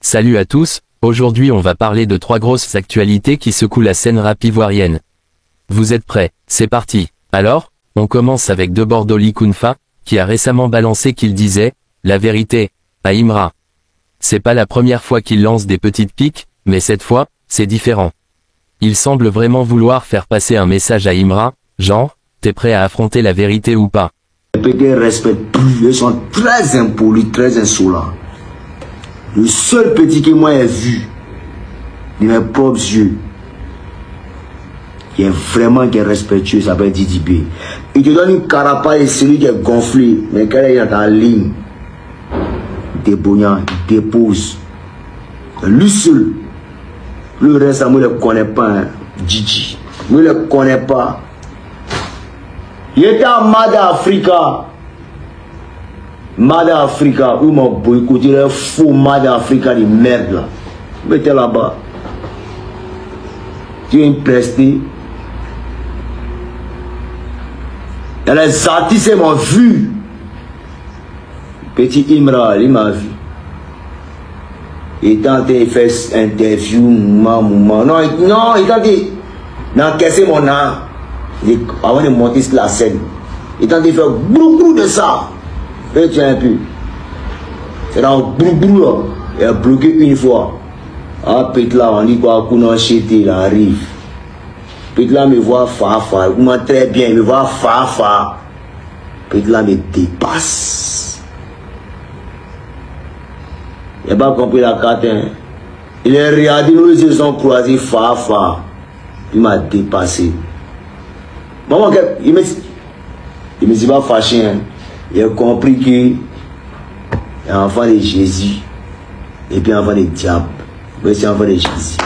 Salut à tous, aujourd'hui on va parler de 3 grosses actualités qui secouent la scène rap ivoirienne. Vous êtes prêts? C'est parti. Alors, on commence avec De Bordeaux Likunfa, qui a récemment balancé qu'il disait « La vérité » à Imra. C'est pas la première fois qu'il lance des petites piques, mais cette fois, c'est différent. Il semble vraiment vouloir faire passer un message à Imra, genre « T'es prêt à affronter la vérité ou pas ?» Les petits ne respectent plus, ils sont très impolis, très insolents. Le seul petit que moi j'ai vu, de mes propres yeux, qui est vraiment respectueux, ça s'appelle Didi B. Il te donne une carapace et celui qui est gonflé, mais quand il est dans la ligne, il débouillant, il dépose. Lui seul, le reste, moi je ne le connais pas, hein. Didi. Moi je ne le connais pas. Il était à Mada Africa. Mada Africa, où m'a boycotté les faux Mada Africa de merde là. Vous étiez là-bas. Tu es presté. Et les artistes m'ont vu. Petit Imra, il m'a vu. Il tentait de faire interview, Non, il tentait d'encaisser mon âme. Avant de monter sur la scène. Il tentait de faire brou de ça. Et tiens un peu. C'est dans le brou là. Il a bloqué une fois. Ah, peut-être là, on dit quoi, qu'on a acheté, il arrive. Peut-être là, me voit fa. Il m'a très bien, il me voit fa. Peut-être là, me dépasse. Il n'a pas compris la carte. Hein. Il est regardé, nous les yeux sont croisés, fa. Il m'a dépassé. Maman, il me dit pas fâché. Hein. Il a compris que c'est un enfant de Jésus et puis un enfant de diable. Mais c'est un enfant de Jésus.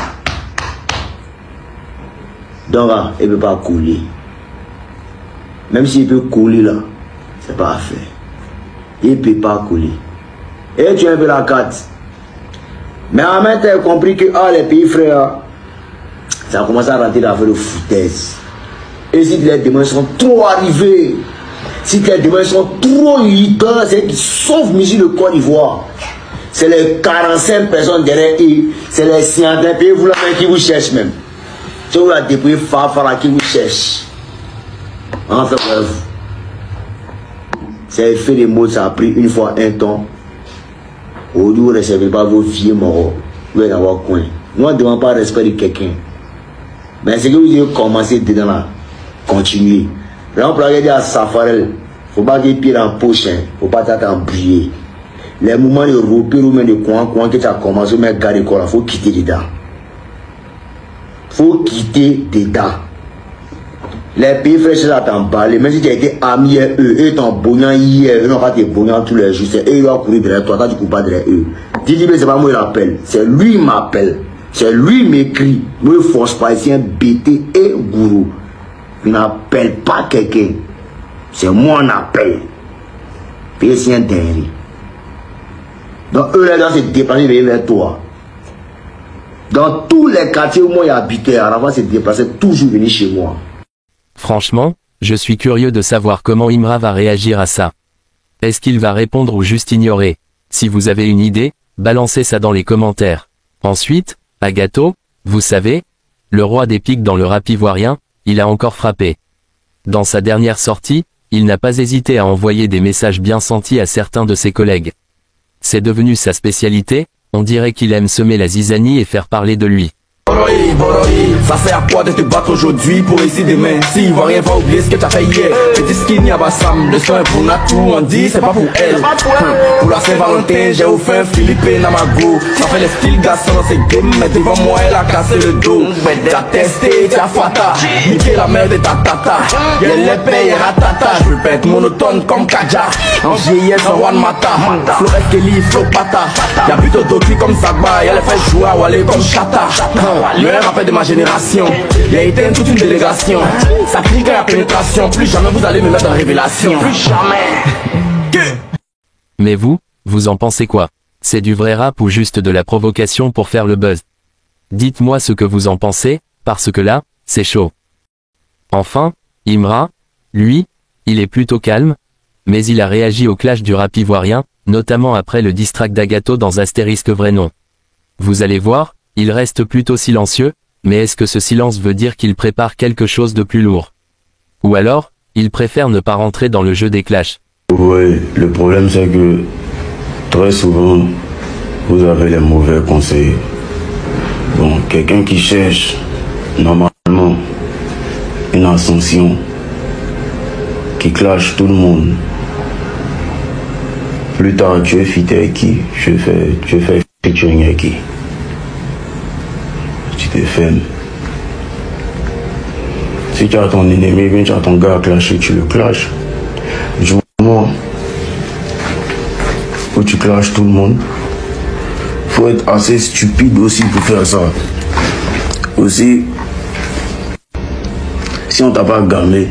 Donc, il ne peut pas couler. Même s'il peut couler là, c'est pas à faire. Il ne peut pas couler. Et tu as un peu la carte. Mais en même temps, tu as compris que les pays frères, ça a commencé à rentrer dans l'affaire de foutaise. Et si les démons sont trop arrivés, si les démons sont trop irritants, c'est qu'ils sauvent Michi de Côte d'Ivoire. C'est les 45 personnes derrière eux, c'est les scientifiques vous qui vous cherchent même. C'est vous la dépouillez Fafara qui vous cherche. En fait, bref. C'est fait des mots, ça a pris une fois un temps. Aujourd'hui, vous ne recevez pas vos vieux morts. Vous allez avoir coin. Nous, on ne demande pas le respect de quelqu'un. Mais c'est que vous devez commencer dedans là. Continuez. Là, on peut regarder à Safarel. Il ne faut pas qu'il pied dans la poche. Il ne faut pas t'embrouiller. Les moments de repère ou même de coin que tu as commencé, mais garder quoi, il faut quitter dedans. Il faut quitter dedans. Les pays frères, ça t'emballer. Même si tu as été ami à eux, eux t'ont bouillant hier, eux n'ont pas été bouillant tous les jours. C'est eux qui vont courir derrière toi, toi tu ne cours pas derrière eux. Dis-lui, c'est pas moi qui l'appelle. C'est lui qui m'appelle. C'est lui qui m'écrit. Moi, je ne force pas ici un BT et gourou. Je n'appelle pas quelqu'un. C'est moi qui appelle. Et c'est un dernier. Donc, eux, là, se déplacer vers toi. Dans tous les quartiers où moi j'habitais, avant se déplacer, toujours venir chez moi. Franchement, je suis curieux de savoir comment Imra va réagir à ça. Est-ce qu'il va répondre ou juste ignorer? Si vous avez une idée, balancez ça dans les commentaires. Ensuite, Agato, vous savez, le roi des piques dans le rap ivoirien, il a encore frappé. Dans sa dernière sortie, il n'a pas hésité à envoyer des messages bien sentis à certains de ses collègues. C'est devenu sa spécialité, on dirait qu'il aime semer la zizanie et faire parler de lui. Ça sert à quoi de te battre aujourd'hui pour essayer demain? Si Ivoirien va oublier ce que t'as fait hier. Petit skinny à Bassam, le soin pour Natou, on dit c'est pas pour elle. Pour la Saint-Valentin, j'ai offert Philippe Namago. Ça fait les styles garçons dans ses games, mais devant moi elle a cassé le dos. T'as testé, t'as fata, niqué la mère de ta tata. Y'a les payes ratata, je veux pas être monotone comme Kaja. En vieillesse en One Mata, Flo Kelly, Flo Pata. Y'a plutôt d'autres comme Sagba, y'a les fait jouer à Wale comme Chata. Le rappel de ma génération, il a été toute une délégation. Ça clique à la pénétration, plus jamais vous allez me mettre en révélation. Plus jamais. Mais vous en pensez quoi? C'est du vrai rap ou juste de la provocation pour faire le buzz? Dites-moi ce que vous en pensez, parce que là, c'est chaud. Enfin, Imra, lui, il est plutôt calme, mais il a réagi au clash du rap ivoirien, notamment après le diss track d'Agato dans Astérisque Vrai Nom. Vous allez voir, il reste plutôt silencieux, mais est-ce que ce silence veut dire qu'il prépare quelque chose de plus lourd? Ou alors, il préfère ne pas rentrer dans le jeu des clashs? Oui, le problème c'est que très souvent, vous avez les mauvais conseils. Bon, quelqu'un qui cherche normalement une ascension, qui clash tout le monde. Plus tard, tu es fit avec qui? Tu fais featuring avec qui? Tu te fermes. Si tu as ton ennemi, bien tu as ton gars à clasher, tu le clashes. Du moment où tu clashes tout le monde, faut être assez stupide aussi pour faire ça. Aussi, si on t'a pas gamé,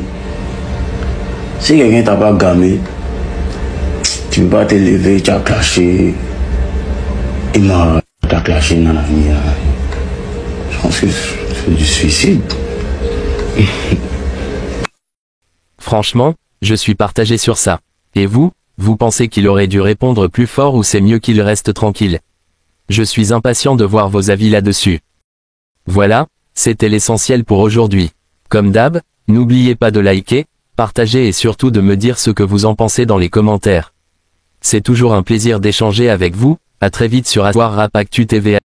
si quelqu'un t'a pas gamé, tu peux pas te lever, tu as clashé, t'as clashé nanani. Je pense que c'est du suicide. Franchement, je suis partagé sur ça. Et vous pensez qu'il aurait dû répondre plus fort ou c'est mieux qu'il reste tranquille? Je suis impatient de voir vos avis là-dessus. Voilà, c'était l'essentiel pour aujourd'hui. Comme d'hab, n'oubliez pas de liker, partager et surtout de me dire ce que vous en pensez dans les commentaires. C'est toujours un plaisir d'échanger avec vous, à très vite sur Aswar Rap Actu TV.